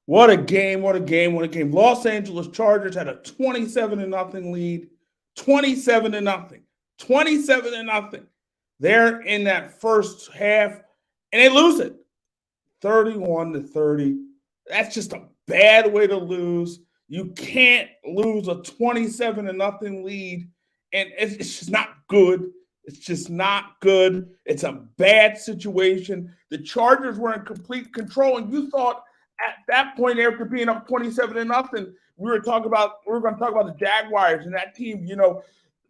What a game, what a game, what a game. Los Angeles Chargers had a 27-0 lead. 27-0. 27-0. They're in that first half, and they lose it. 31-30. That's just a bad way to lose. You can't lose a 27-0 lead, and it's just not good. It's just not good. It's a bad situation. The Chargers were in complete control, and you thought at that point, after being up 27-0, we were going to talk about the Jaguars and that team,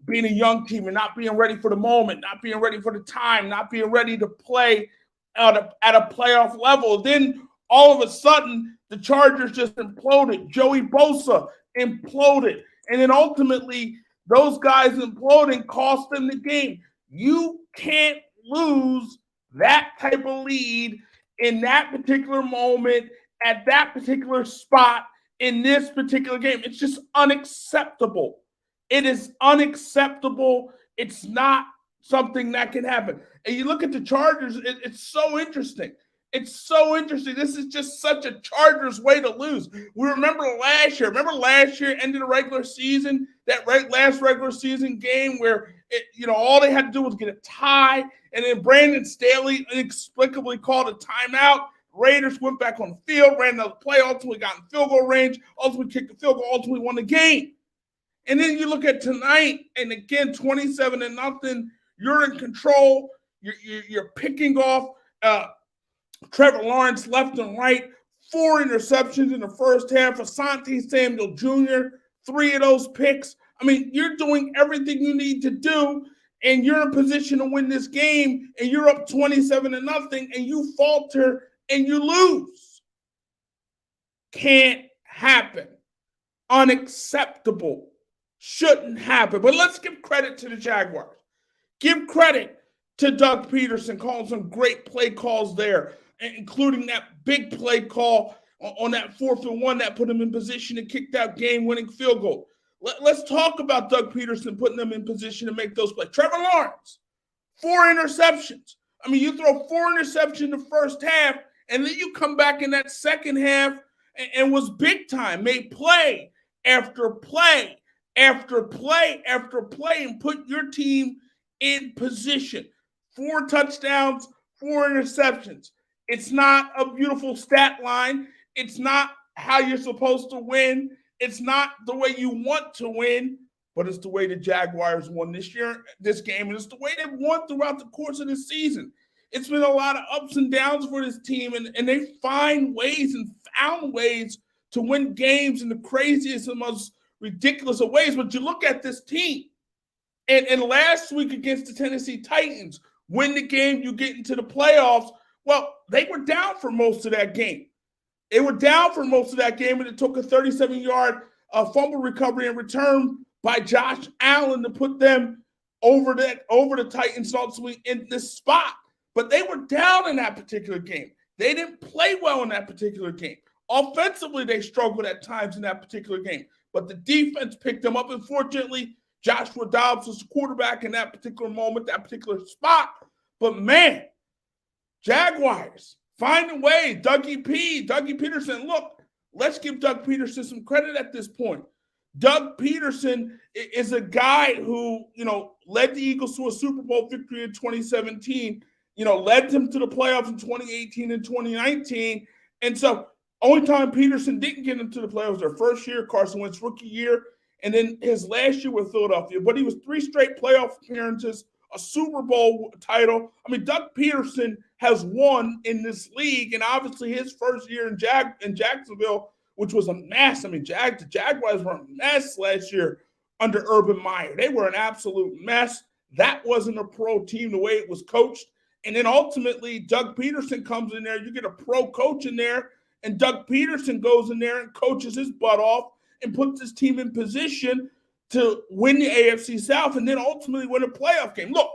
being a young team and not being ready for the moment, not being ready for the time, not being ready to play at a playoff level. Then all of a sudden, the Chargers just imploded. Joey Bosa imploded. And then ultimately, those guys imploding cost them the game. You can't lose that type of lead in that particular moment, at that particular spot, in this particular game. It's just unacceptable. It is unacceptable. It's not something that can happen. And you look at the Chargers, it's so interesting. It's so interesting. This is just such a Chargers way to lose. We remember last year. Ended the regular season, that last regular season game where all they had to do was get a tie, and then Brandon Staley inexplicably called a timeout. Raiders went back on the field, ran another play, ultimately got in field goal range, ultimately kicked the field goal, ultimately won the game. And then you look at tonight, and again, 27-0. You're in control. You're picking off Trevor Lawrence left and right. 4 interceptions in the first half. Asante Samuel Jr., 3 of those picks. I mean, you're doing everything you need to do, and you're in position to win this game, and you're up 27-0, and you falter and you lose. Can't happen. Unacceptable. Shouldn't happen. But let's give credit to the Jaguars. Give credit to Doug Pederson, calling some great play calls there, including that big play call on that 4th and 1 that put him in position to kick that game-winning field goal. Let's talk about Doug Pederson putting them in position to make those plays. Trevor Lawrence, 4 interceptions. I mean, you throw 4 interceptions in the first half, and then you come back in that second half and was big time, made play after play after play after play, and put your team in position. 4 touchdowns, 4 interceptions. It's not a beautiful stat line. It's not how you're supposed to win. It's not the way you want to win, but it's the way the Jaguars won this game, and it's the way they've won throughout the course of the season. It's been a lot of ups and downs for this team, and they find ways and found ways to win games in the craziest and most ridiculous of ways. But you look at this team, and last week against the Tennessee Titans, win the game, you get into the playoffs. Well, they were down for most of that game. And it took a 37-yard fumble recovery and return by Josh Allen to put them over the Titans ultimately in this spot. But they were down in that particular game. They didn't play well in that particular game. Offensively, they struggled at times in that particular game. But the defense picked them up. Unfortunately, Joshua Dobbs was the quarterback in that particular moment, that particular spot. But man, Jaguars, find a way. Dougie Pederson, look, let's give Doug Pederson some credit at this point. Doug Pederson is a guy who, led the Eagles to a Super Bowl victory in 2017, led them to the playoffs in 2018 and 2019. And so only time Pederson didn't get into the playoffs their first year, Carson Wentz's rookie year, and then his last year with Philadelphia. But he was 3 straight playoff appearances, a Super Bowl title. I mean, Doug Pederson has won in this league, and obviously his first year in Jacksonville, which was a mess. I mean, the Jaguars were a mess last year under Urban Meyer. They were an absolute mess. That wasn't a pro team the way it was coached. And then ultimately, Doug Pederson comes in there. You get a pro coach in there, and Doug Pederson goes in there and coaches his butt off and puts his team in position to win the AFC South and then ultimately win a playoff game. Look,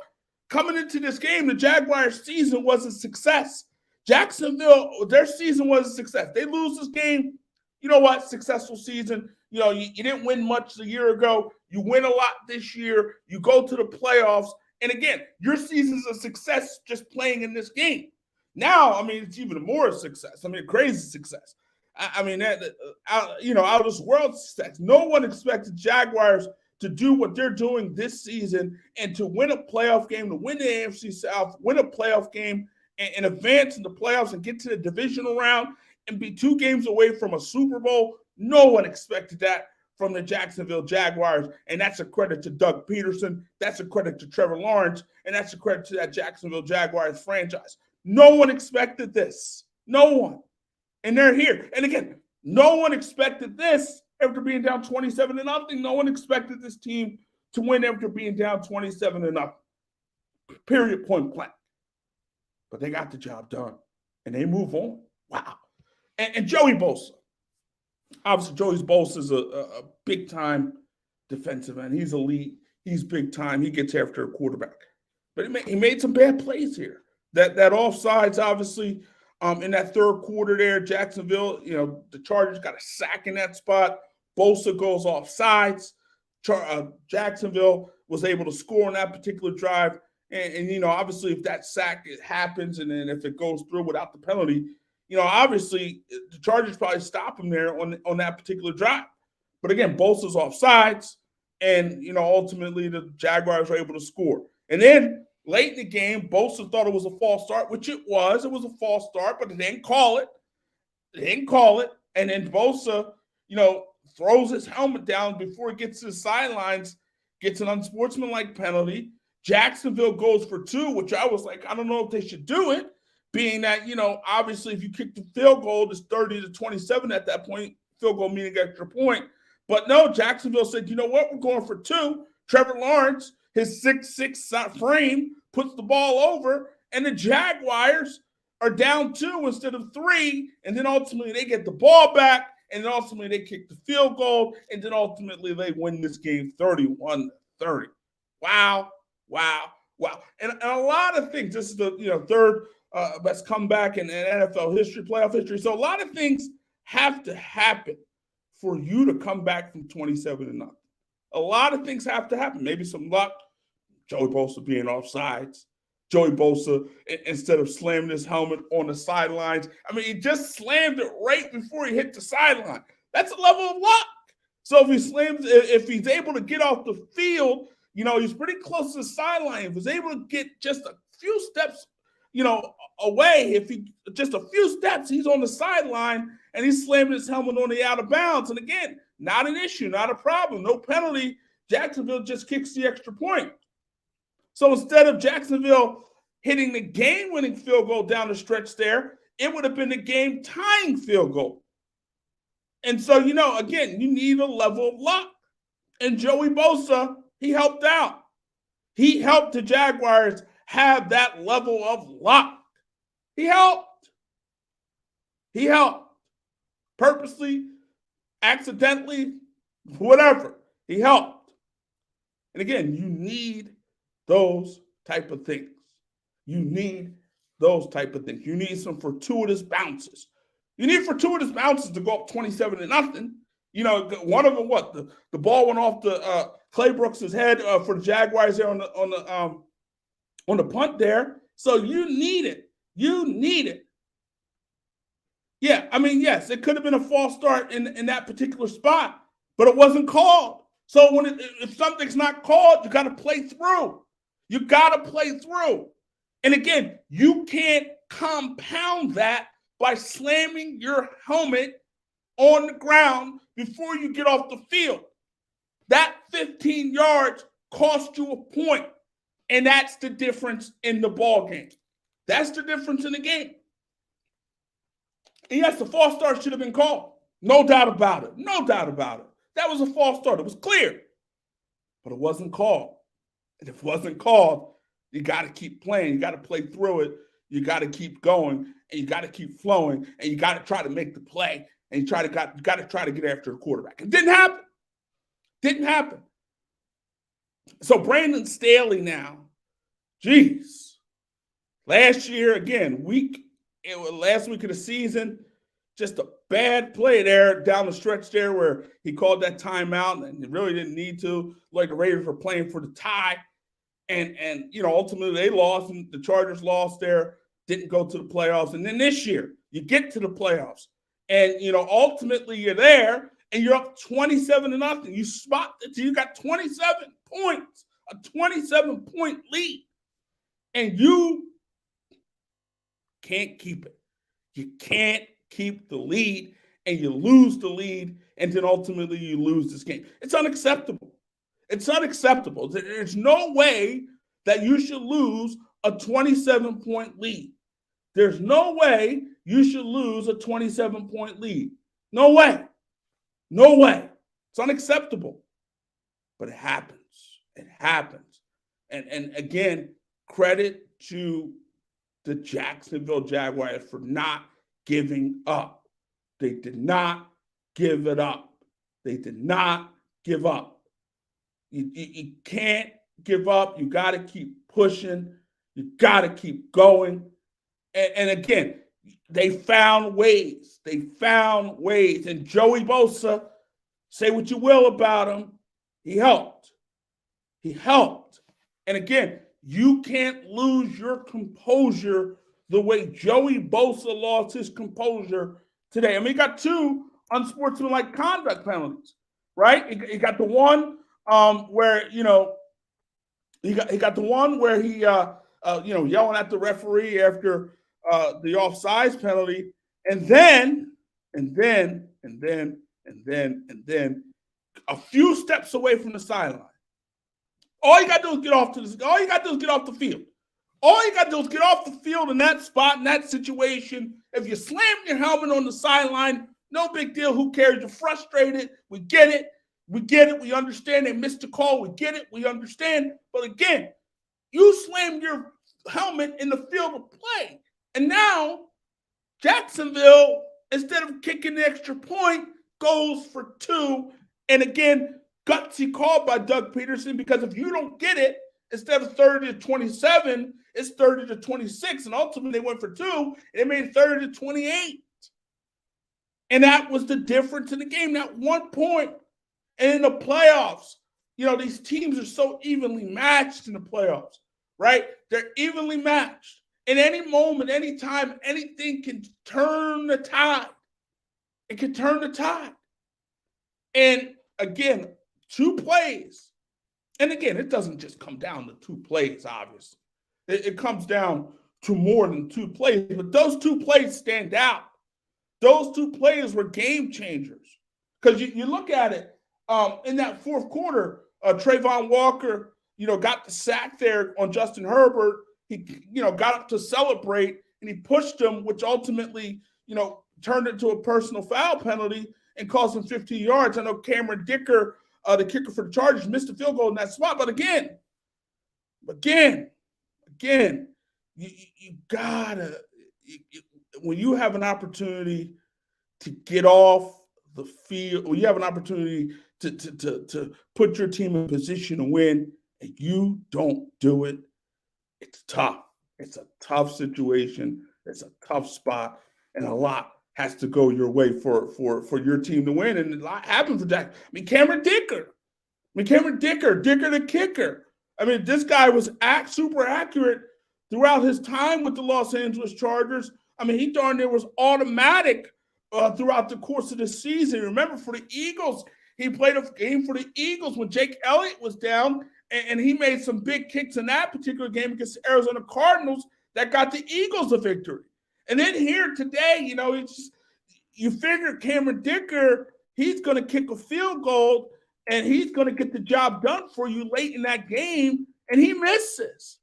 coming into this game, the Jaguars' season was a success. Jacksonville, their season was a success. They lose this game, you know what? Successful season. You didn't win much a year ago. You win a lot this year. You go to the playoffs. And again, your season's a success just playing in this game. Now, I mean, it's even more a success. I mean, a crazy success. I mean, out of this world success. No one expected Jaguars to do what they're doing this season and to win a playoff game, to win the AFC South, win a playoff game, and advance in the playoffs and get to the divisional round and be 2 games away from a Super Bowl. No one expected that from the Jacksonville Jaguars, and that's a credit to Doug Pederson. That's a credit to Trevor Lawrence, and that's a credit to that Jacksonville Jaguars franchise. No one expected this. No one. And they're here. And again, no one expected this after being down 27-0. No one expected this team to win after being down 27-0. Period, point blank. But they got the job done, and they move on. Wow. And Joey Bosa. Obviously, Joey Bosa is a big-time defensive end. He's elite. He's big-time. He gets after a quarterback. But he made some bad plays here. That offsides, obviously, in that third quarter there, Jacksonville, the Chargers got a sack in that spot. Bosa goes off sides. Jacksonville was able to score on that particular drive. And obviously, if that sack happens and then if it goes through without the penalty, obviously the Chargers probably stop him there on that particular drive. But again, Bosa's off sides, and ultimately the Jaguars were able to score. And then late in the game, Bosa thought it was a false start, which it was. It was a false start, but they didn't call it. And then Bosa, throws his helmet down before he gets to the sidelines, gets an unsportsmanlike penalty. Jacksonville goes for 2, which I was like, I don't know if they should do it, being that, obviously if you kick the field goal, it's 30-27 at that point, field goal meaning extra point. But no, Jacksonville said, you know what, we're going for 2. Trevor Lawrence, his 6'6" frame, puts the ball over, and the Jaguars are down 2 instead of 3, and then ultimately they get the ball back, and then ultimately they kick the field goal, and then ultimately they win this game 31-30. Wow. And a lot of things, this is the third best comeback in NFL history, playoff history. So a lot of things have to happen for you to come back from 27-0. A lot of things have to happen. Maybe some luck. Joey Bosa being offsides. Joey Bosa, instead of slamming his helmet on the sidelines, he just slammed it right before he hit the sideline. That's a level of luck. So if he's able to get off the field, he's pretty close to the sideline. If he's able to get just a few steps, away, if he just a few steps, he's on the sideline and he's slamming his helmet on the out of bounds. And again, not an issue, not a problem, no penalty. Jacksonville just kicks the extra point. So instead of Jacksonville hitting the game-winning field goal down the stretch there, it would have been the game-tying field goal. And so, again, you need a level of luck. And Joey Bosa, he helped out. He helped the Jaguars have that level of luck. He helped. Purposely, accidentally, whatever. He helped. And again, you need those type of things. You need some fortuitous bounces. You need fortuitous bounces to go up 27-0. One of them, the ball went off the Clay Brooks' head for the Jaguars there on the punt there. So you need it. Yeah, yes, it could have been a false start in that particular spot, but it wasn't called. So if something's not called, you got to play through. And again, you can't compound that by slamming your helmet on the ground before you get off the field. That 15 yards cost you a point, and that's the difference in the ball game. That's the difference in the game. And yes, the false start should have been called. No doubt about it. That was a false start. It was clear. But it wasn't called. And if it wasn't called, you got to keep playing. You got to play through it. You got to keep going, and you got to keep flowing, and you got to try to make the play, and you got to try to get after the quarterback. It didn't happen. So Brandon Staley now, last year, again, last week of the season, just a bad play there down the stretch there where he called that timeout and he really didn't need to. Like the Raiders were playing for the tie. And ultimately they lost and the Chargers lost there, didn't go to the playoffs. And then this year, you get to the playoffs And, ultimately you're there and you're up 27-0. You spot it. You got 27 points, a 27-point lead. And you can't keep it. You can't keep the lead, and you lose the lead, and then ultimately you lose this game. It's unacceptable. It's unacceptable. There's no way that you should lose a 27-point lead. There's no way you should lose a 27-point lead. No way. No way. It's unacceptable. But it happens. It happens. And again, credit to the Jacksonville Jaguars for not giving up. They did not give it up. They did not give up. You can't give up. You got to keep pushing. You got to keep going. And again, they found ways. They found ways. And Joey Bosa, say what you will about him, he helped. He helped. And again, you can't lose your composure the way Joey Bosa lost his composure today. I mean, he got 2 unsportsmanlike conduct penalties, right? He got the one where, he got the one where he, yelling at the referee after the offsides penalty, and then a few steps away from the sideline. All you got to do is get off the field. All you got to do is get off the field in that spot, in that situation. If you slam your helmet on the sideline, no big deal. Who cares? You're frustrated. We get it. We get it. We understand they missed the call. We get it. We understand. But again, you slammed your helmet in the field of play. And now Jacksonville, instead of kicking the extra point, goes for 2. And again, gutsy call by Doug Pederson, because if you don't get it, instead of 30-27, it's 30-26. And ultimately they went for 2, and they made it 30-28. And that was the difference in the game, that 1 point. And in the playoffs, these teams are so evenly matched in the playoffs, right? They're evenly matched. In any moment, any time, anything can turn the tide. It can turn the tide. And again, 2 plays. And again, it doesn't just come down to 2 plays, obviously. It comes down to more than 2 plays. But those 2 plays stand out. Those 2 plays were game changers. Because you look at it, in that fourth quarter, Trayvon Walker, got the sack there on Justin Herbert. He, got up to celebrate, and he pushed him, which ultimately, turned into a personal foul penalty and cost him 15 yards. I know Cameron Dicker, the kicker for the Chargers, missed a field goal in that spot. But again, you gotta, when you have an opportunity to get off the field, when you have an opportunity to put your team in position to win, and you don't do it, it's tough. It's a tough situation. It's a tough spot, and a lot has to go your way for your team to win. And a lot happened for Jack. Cameron Dicker the kicker. This guy was super accurate throughout his time with the Los Angeles Chargers. He darn near was automatic throughout the course of the season. Remember, for the Eagles, he played a game for the Eagles when Jake Elliott was down, and he made some big kicks in that particular game against the Arizona Cardinals that got the Eagles a victory. And then here today, you figure Cameron Dicker, he's going to kick a field goal, and he's going to get the job done for you late in that game, and he misses.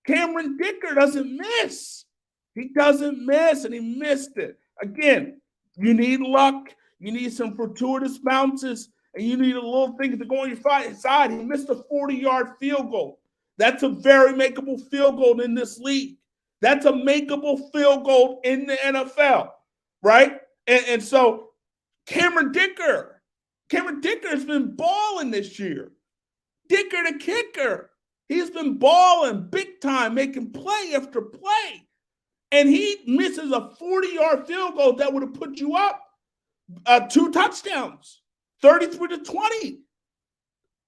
Cameron Dicker doesn't miss. He doesn't miss, and he missed it. Again, you need luck. You need some fortuitous bounces, and you need a little thing to go on your side. He missed a 40-yard field goal. That's a very makeable field goal in this league. That's a makeable field goal in the NFL, right? And so Cameron Dicker has been balling this year. Dicker the kicker. He's been balling big time, making play after play. And he misses a 40-yard field goal that would have put you up 2 touchdowns, 33-20.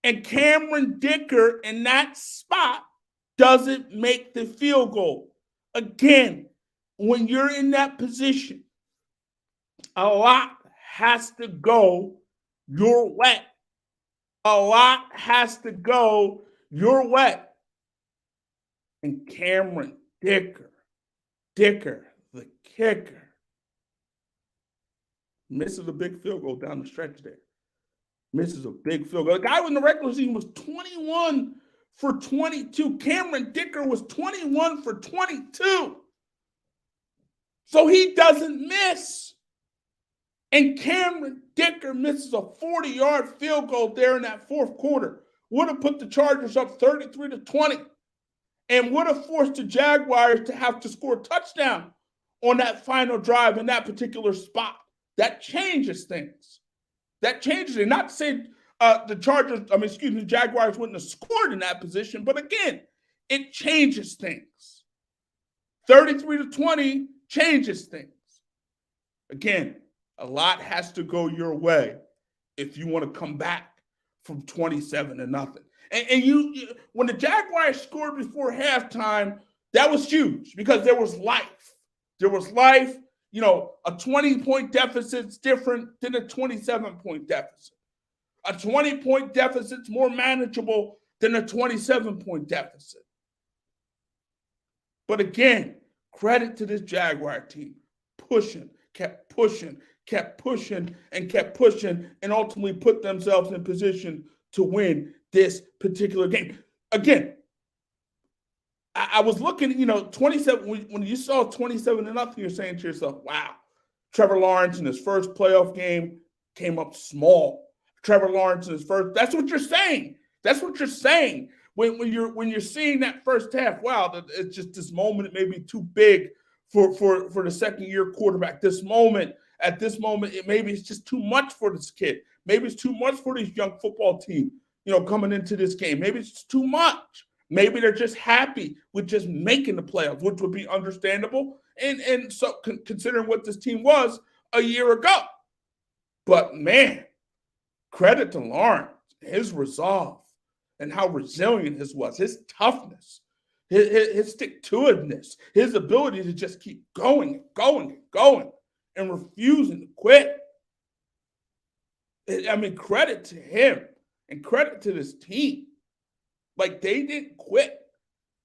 And Cameron Dicker in that spot doesn't make the field goal. Again, when you're in that position A lot has to go your way. A lot has to go your way. And Cameron Dicker, the kicker, misses a big field goal down the stretch there. Misses a big field goal. The guy in the regular season was 21 for 22. Cameron Dicker was 21 for 22. So he doesn't miss. And Cameron Dicker misses a 40-yard field goal there in that fourth quarter. Would have put the Chargers up 33-20 and would have forced the Jaguars to have to score a touchdown on that final drive in that particular spot. That changes things. That changes it. Not to say the Jaguars wouldn't have scored in that position, but again, it changes things. 33-20 changes things. Again, a lot has to go your way if you want to come back from 27-0. And you, when the Jaguars scored before halftime, that was huge because there was life. There was life. You know, a 20-point deficit is different than a 27-point deficit. A 20-point deficit is more manageable than a 27-point deficit. But again, credit to this Jaguar team. Kept pushing, and ultimately put themselves in position to win this particular game. Again, I was looking, 27, when you saw 27-0, you're saying to yourself, wow, Trevor Lawrence in his first playoff game came up small. Trevor Lawrence in his first, that's what you're saying. That's what you're saying. When you're seeing that first half, wow, it's just this moment, it may be too big for the second-year quarterback. At this moment, maybe it's just too much for this kid. Maybe it's too much for this young football team, coming into this game. Maybe it's too much. Maybe they're just happy with just making the playoffs, which would be understandable. And so considering what this team was a year ago. But man, credit to Lawrence, his resolve and how resilient his was, his toughness, his stick-to-itiveness, his ability to just keep going and refusing to quit. I mean, credit to him and credit to this team. Like, they didn't quit.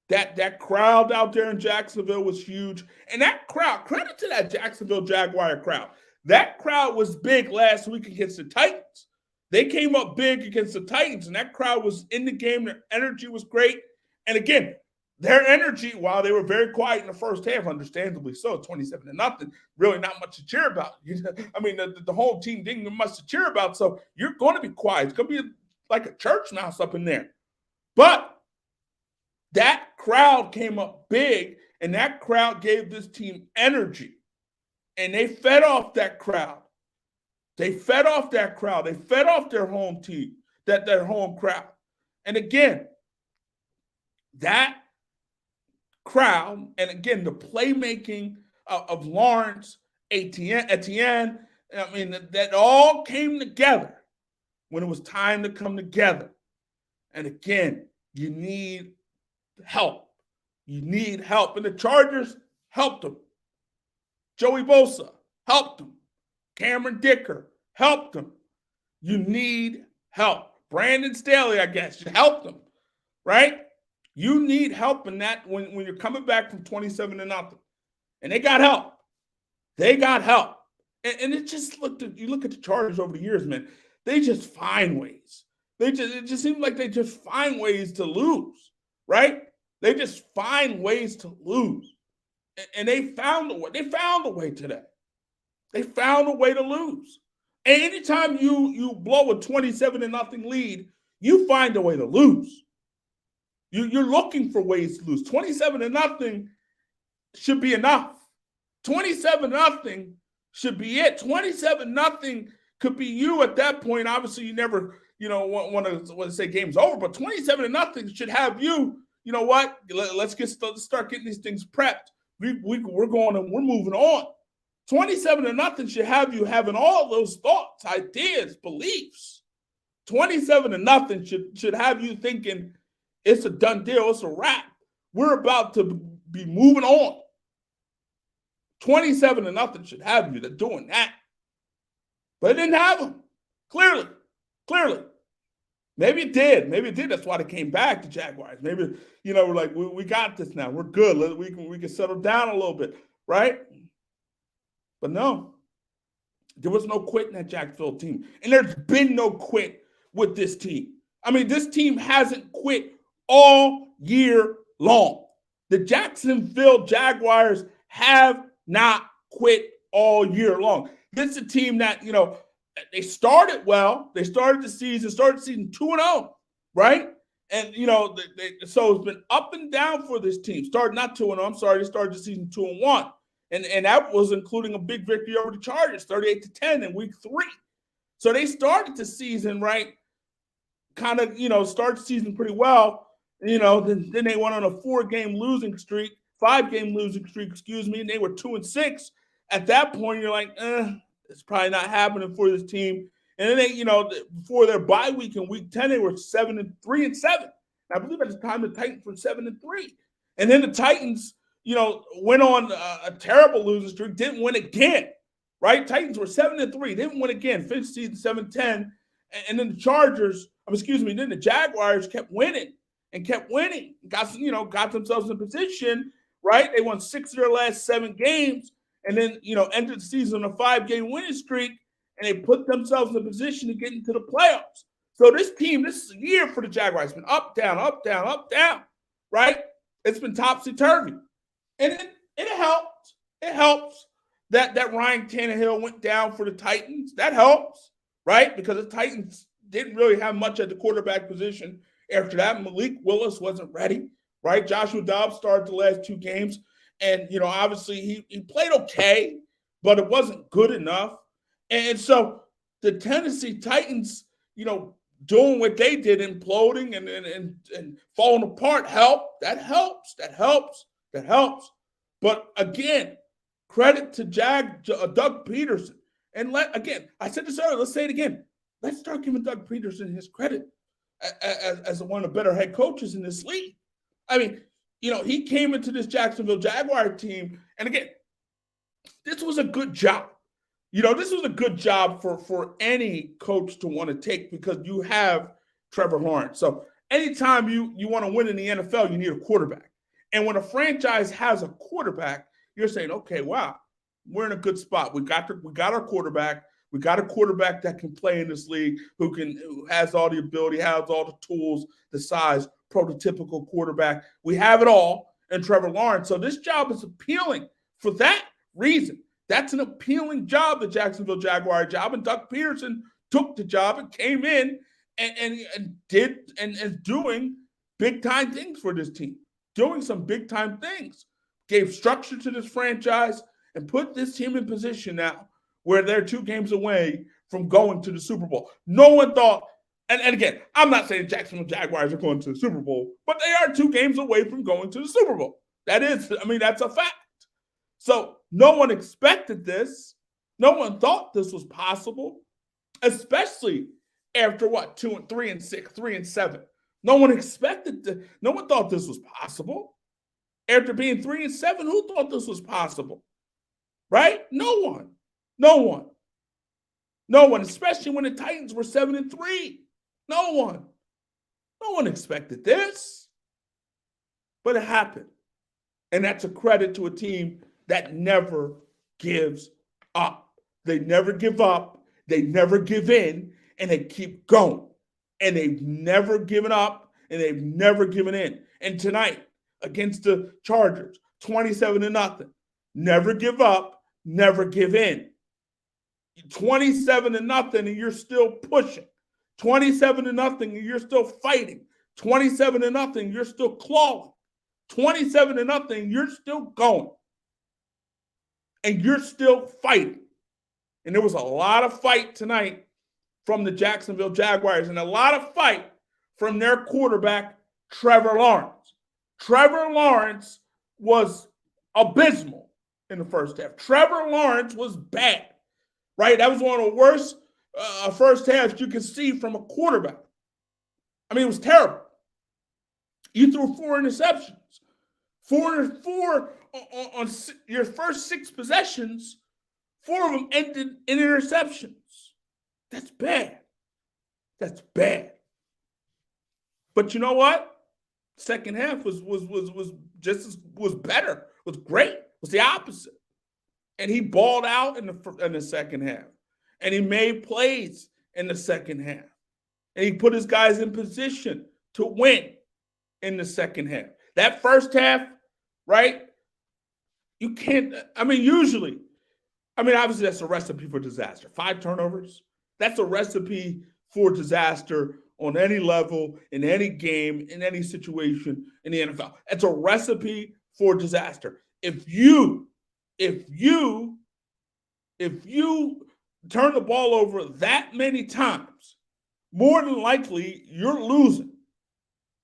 That crowd out there in Jacksonville was huge. And that crowd, credit to that Jacksonville Jaguar crowd. That crowd was big last week against the Titans. They came up big against the Titans, and that crowd was in the game. Their energy was great. And again, their energy, while they were very quiet in the first half, understandably so, 27-0, really not much to cheer about. I mean, the whole team didn't have much to cheer about, so you're going to be quiet. It's going to be like a church mouse up in there. But that crowd came up big, and that crowd gave this team energy. And they fed off that crowd. They fed off that crowd. They fed off their home team, their home crowd. And again, that crowd, and again, the playmaking of Lawrence, Etienne, I mean, that all came together when it was time to come together. And again, you need help. You need help. And the Chargers helped them. Joey Bosa helped them. Cameron Dicker helped them. You need help. Brandon Staley, I guess, helped them, right? You need help in that when you're coming back from 27-0. And they got help. They got help. And it just you look at the Chargers over the years, man, they just find ways. It just seems like they just find ways to lose, right? They just find ways to lose. And they found a way. They found a way today. They found a way to lose. And anytime you blow a 27-0 lead, you find a way to lose. You're looking for ways to lose. 27-0 should be enough. 27-0 should be it. 27-0 could be you at that point. Obviously, you never, want to say game's over, but 27-0 should have you. You know what? Let's start getting these things prepped. We're going and we're moving on. 27-0 should have you having all those thoughts, ideas, beliefs. 27-0 should have you thinking it's a done deal. It's a wrap. We're about to be moving on. 27-0 should have you doing that. But it didn't have them. Clearly. Maybe it did. That's why they came back to Jaguars. Maybe, we're like, we got this now. We're good. We can settle down a little bit, right? But no, there was no quit in that Jacksonville team. And there's been no quit with this team. I mean, this team hasn't quit all year long. The Jacksonville Jaguars have not quit all year long. This is a team that, they started well. They started the season 2-0, right? And, so it's been up and down for this team. Started not 2-0, I'm sorry. They started the season 2-1. And that was including a big victory over the Chargers, 38-10 in week 3. So they started the season, right, kind of, started the season pretty well. Then they went on a 5-game losing streak, and they were 2-6. At that point, you're like, it's probably not happening for this team. And then they, before their bye week in week 10, they were 7-3-7. I believe at the time the Titans were 7-3. And then the Titans, went on a terrible losing streak, didn't win again, right? Titans were 7-3, didn't win again, finished season 7-10. And then the then the Jaguars kept winning, got themselves in position, right? They won 6 of their last 7 games, and then, entered the season on a 5-game winning streak, and they put themselves in a position to get into the playoffs. So this is a year for the Jaguars. It's been up, down, right? It's been topsy-turvy. And it helped. It helps that Ryan Tannehill went down for the Titans. That helps, right? Because the Titans didn't really have much at the quarterback position. After that, Malik Willis wasn't ready, right? Joshua Dobbs started the last 2 games. And, obviously he played okay, but it wasn't good enough. And so the Tennessee Titans, doing what they did, imploding and falling apart, That helps. But again, credit to Doug Pederson. And I said this earlier, let's say it again. Let's start giving Doug Pederson his credit as one of the better head coaches in this league. I mean, he came into this Jacksonville Jaguar team, and again, this was a good job. This was a good job for any coach to want to take, because you have Trevor Lawrence. So anytime you want to win in the NFL, you need a quarterback. And when a franchise has a quarterback, you're saying, okay, wow, we're in a good spot. We got our quarterback. We got a quarterback that can play in this league, who has all the ability, has all the tools, the size, prototypical quarterback. We have it all in Trevor Lawrence. So this job is appealing for that reason. That's an appealing job, the Jacksonville Jaguar job. And Doug Pederson took the job and came in and did and is doing big-time things for this team. Doing some big-time things. Gave structure to this franchise and put this team in position now where they're 2 games away from going to the Super Bowl. No one thought, and again, I'm not saying Jacksonville Jaguars are going to the Super Bowl, but they are 2 games away from going to the Super Bowl. That's a fact. So no one expected this. No one thought this was possible, especially after 2-3-6, 3-7. No one expected no one thought this was possible. After being 3-7, who thought this was possible? Right? No one, especially when the Titans were 7-3. No one expected this. But it happened. And that's a credit to a team that never gives up. They never give up. They never give in. And they keep going. And they've never given up. And they've never given in. And tonight, against the Chargers, 27-0. Never give up. Never give in. 27-0, and you're still pushing. 27-0, and you're still fighting. 27-0, you're still clawing. 27-0, you're still going. And you're still fighting. And there was a lot of fight tonight from the Jacksonville Jaguars, and a lot of fight from their quarterback, Trevor Lawrence. Trevor Lawrence was abysmal in the first half. Trevor Lawrence was bad, right? That was one of the worst first halves you could see from a quarterback. I mean, it was terrible. You threw 4 interceptions. 4 on your first 6 possessions, 4 of them ended in interceptions. That's bad. That's bad. But you know what? Second half was better. Was great. Was the opposite. And he balled out in the second half. And he made plays in the second half. And he put his guys in position to win in the second half. That first half, right? You can't, usually, obviously that's a recipe for disaster. 5 turnovers, that's a recipe for disaster on any level, in any game, in any situation in the NFL. It's a recipe for disaster. If you turn the ball over that many times, more than likely you're losing.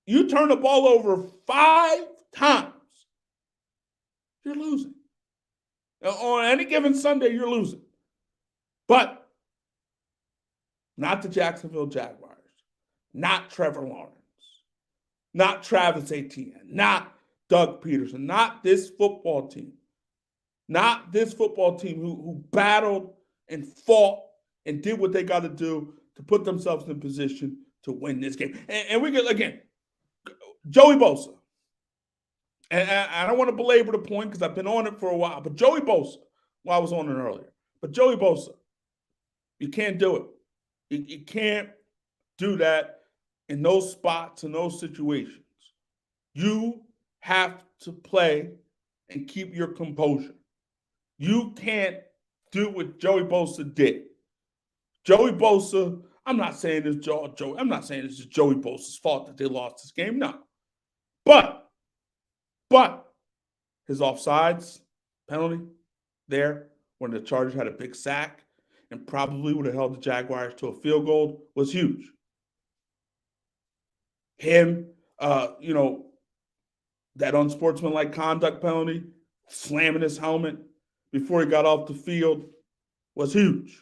You turn the ball over 5 times, you're losing. On any given Sunday, you're losing. But not the Jacksonville Jaguars, not Trevor Lawrence, not Travis Etienne, not Doug Pederson, not this football team. Not this football team who battled and fought and did what they got to do to put themselves in position to win this game. And we get, again, Joey Bosa. And I don't want to belabor the point because I've been on it for a while. But Joey Bosa, well, I was on it earlier. But Joey Bosa, you can't do it. You can't do that in those spots, in those situations. You have to play and keep your composure. You can't do what Joey Bosa did. Joey Bosa, I'm not saying it's Joey. I'm not saying it's just Joey Bosa's fault that they lost this game. No. But his offsides penalty there when the Chargers had a big sack and probably would have held the Jaguars to a field goal was huge. Him, that unsportsmanlike conduct penalty, slamming his helmet before he got off the field was huge.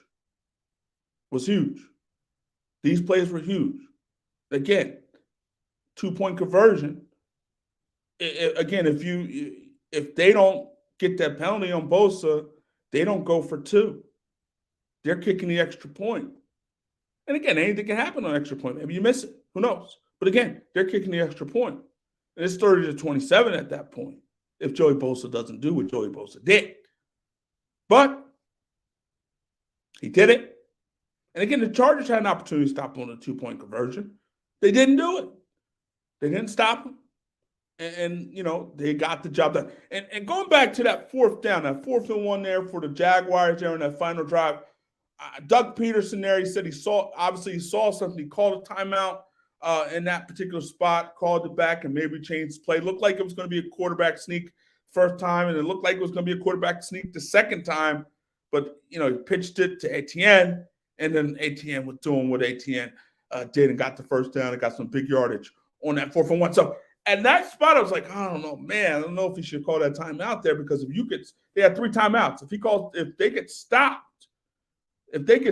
These plays were huge. Again, 2-point conversion. Again, if they don't get that penalty on Bosa, they don't go for 2. They're kicking the extra point. And again, anything can happen on extra point. Maybe you miss it. Who knows? But again, they're kicking the extra point. And it's 30-27 at that point if Joey Bosa doesn't do what Joey Bosa did. But he did it. And again, the Chargers had an opportunity to stop on a 2-point conversion. They didn't do it. They didn't stop him. And they got the job done. And going back to that 4th down, that 4th and 1 there for the Jaguars there in that final drive, Doug Pederson there, he said he saw something. He called a timeout in that particular spot, called it back, and maybe changed the play. Looked like it was going to be a quarterback sneak first time, and it looked like it was going to be a quarterback sneak the second time. But, he pitched it to Etienne, and then Etienne was doing what Etienne did and got the first down and got some big yardage on that 4th and 1. So at that spot, I was like, I don't know, man. I don't know if he should call that timeout there because they had 3 timeouts. If they get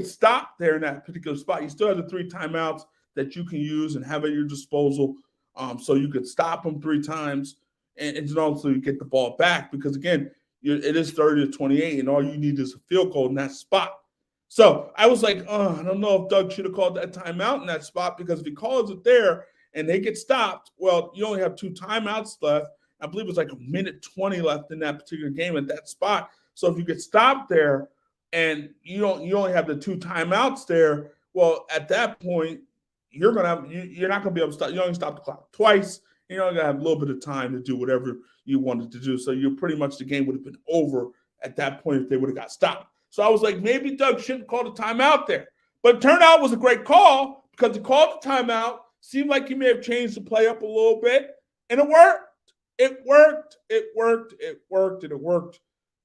stopped there in that particular spot, you still have the 3 timeouts that you can use and have at your disposal. So you could stop them 3 times and also you get the ball back because, again, it is 30-28 and all you need is a field goal in that spot. So I was like, I don't know if Doug should have called that timeout in that spot because if he calls it there and they get stopped, well, you only have 2 timeouts left. I believe it was like 1:20 left in that particular game at that spot. So if you get stopped there and you only have the 2 timeouts there, well, at that point, you're not going to be able to stop. You only stop the clock twice. And you're only going to have a little bit of time to do whatever you wanted to do. So the game would have been over at that point if they would have got stopped. So I was like, maybe Doug shouldn't call the timeout there. But it turned out it was a great call because he called the timeout. Seemed like he may have changed the play up a little bit. And it worked. And it worked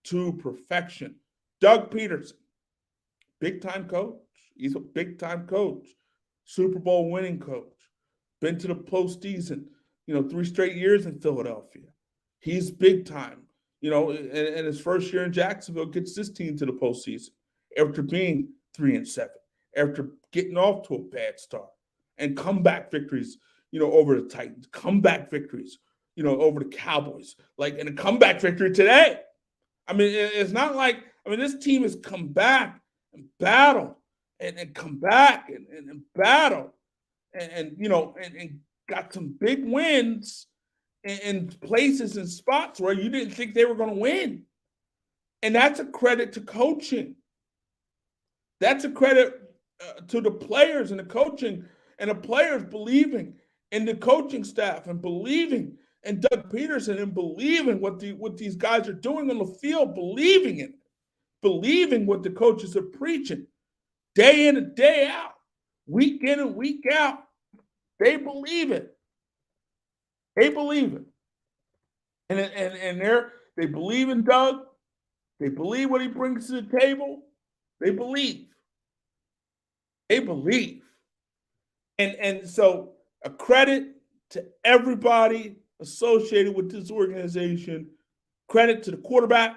to perfection. Doug Pederson, big-time coach. He's a big-time coach. Super Bowl winning coach. Been to the postseason, 3 straight years in Philadelphia. He's big-time. In his first year in Jacksonville, gets this team to the postseason after being 3-7, after getting off to a bad start, and comeback victories, over the Titans, comeback victories, over the Cowboys, and a comeback victory today. It's not like, this team has come back and battled and come back and battle and got some big wins in places and spots where you didn't think they were going to win. And that's a credit to coaching. That's a credit to the players and the coaching, and the players believing in the coaching staff and believing in Doug Pederson and believing what these guys are doing on the field, believing in it, believing what the coaches are preaching day in and day out, week in and week out. They believe it. They believe it. And they believe in Doug. They believe what he brings to the table. They believe. They believe. And so a credit to everybody associated with this organization. Credit to the quarterback.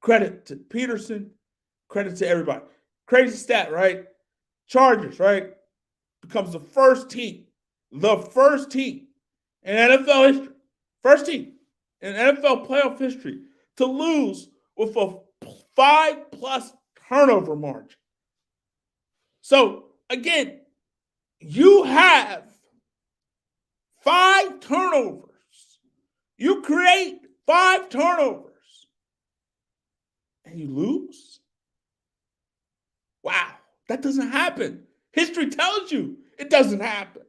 Credit to Pederson. Credit to everybody. Crazy stat, right? Chargers, right? Becomes the first team in NFL history, first team in NFL playoff history to lose with a 5+ turnover margin. So, again, you have 5 turnovers. You create 5 turnovers and you lose? Wow, that doesn't happen. History tells you it doesn't happen.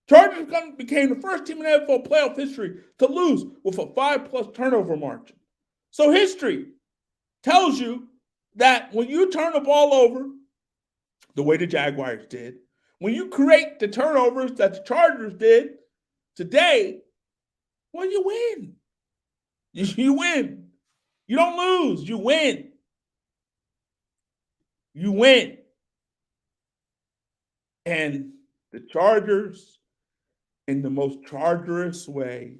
Chargers became the first team in NFL playoff history to lose with a 5+ turnover margin. So history tells you that when you turn the ball over, the way the Jaguars did, when you create the turnovers that the Chargers did today, well, you win. You win. You don't lose. You win. You win. And the Chargers, in the most Chargerous way,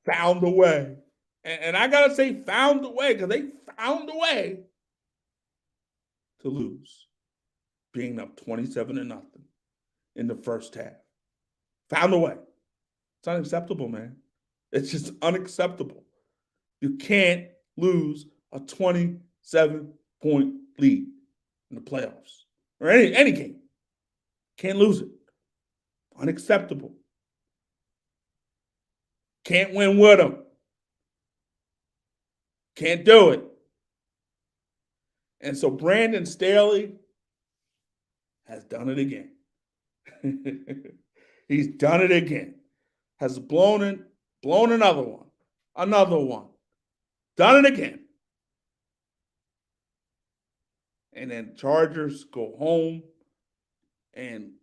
found a way. And I got to say found a way, because they found a way to lose, being up 27-0 in the first half. Found a way. It's unacceptable, man. It's just unacceptable. You can't lose a 27-point lead in the playoffs or any game. Can't lose it. Unacceptable. Can't win with them. Can't do it. And so Brandon Staley has done it again. He's done it again. Has blown another one. Another one. Done it again. And then Chargers go home in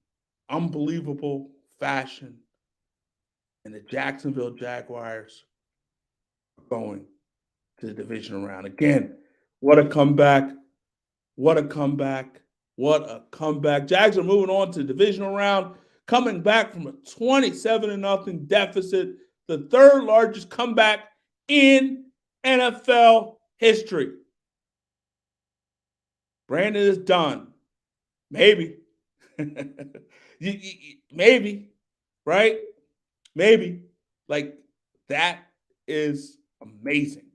unbelievable fashion. And the Jacksonville Jaguars are going to the divisional round. Again, what a comeback. What a comeback. What a comeback. Jags are moving on to the divisional round, coming back from a 27-0 deficit, the third largest comeback in NFL history. Brandon is done. Maybe. Maybe, right? Maybe. Like, that is amazing.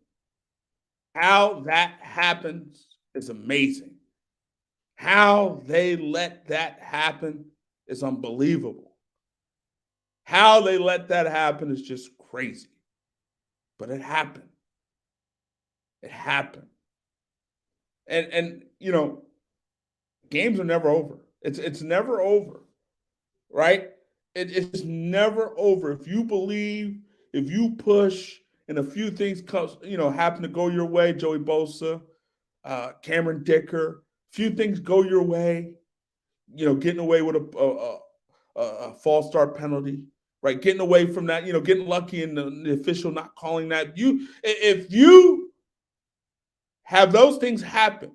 How that happens is amazing. How they let that happen is unbelievable. How they let that happen is just crazy. But it happened. It happened. And you know, games are never over. It's never over, right? It's never over. If you believe, if you push, and a few things happen to go your way, Joey Bosa, Cameron Dicker, few things go your way, getting away with a false start penalty, right? Getting away from that, getting lucky in the official not calling that. If you have those things happen,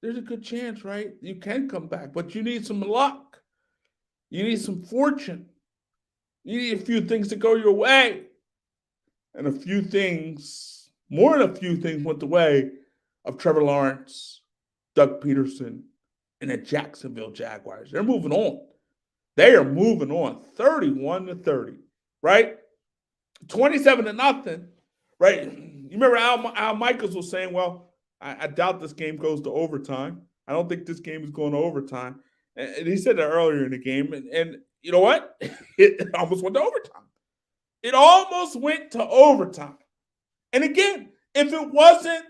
there's a good chance, right? You can come back, but you need some luck. You need some fortune. You need a few things to go your way. And more than a few things went the way of Trevor Lawrence, Doug Pederson, and the Jacksonville Jaguars. They're moving on. They are moving on 31-30, right? 27-0, right? You remember Al Michaels was saying, well, I doubt this game goes to overtime. I don't think this game is going to overtime. And he said that earlier in the game. And you know what? It almost went to overtime. It almost went to overtime. And again, if it wasn't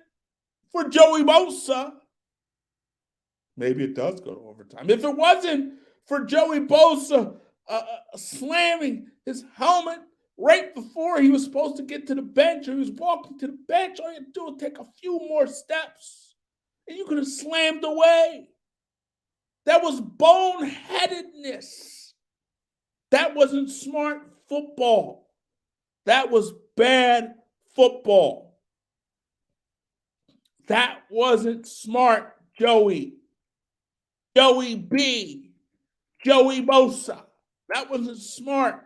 for Joey Bosa, maybe it does go to overtime. If it wasn't for Joey Bosa slamming his helmet right before he was supposed to get to the bench, or he was walking to the bench, all you had to do was take a few more steps, and you could have slammed away. That was boneheadedness. That wasn't smart football. That was bad football. That wasn't smart, Joey. Joey B. Joey Bosa. That wasn't smart.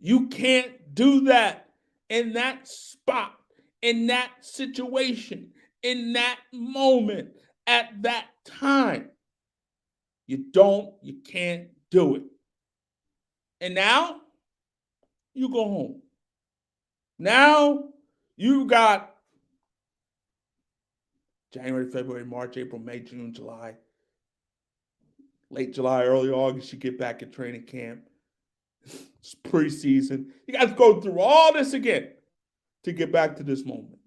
You can't do that in that spot, in that situation, in that moment, at that time. You can't do it. And now, you go home. Now, you got January, February, March, April, May, June, July. Late July, early August, you get back at training camp. It's preseason. You got to go through all this again to get back to this moment.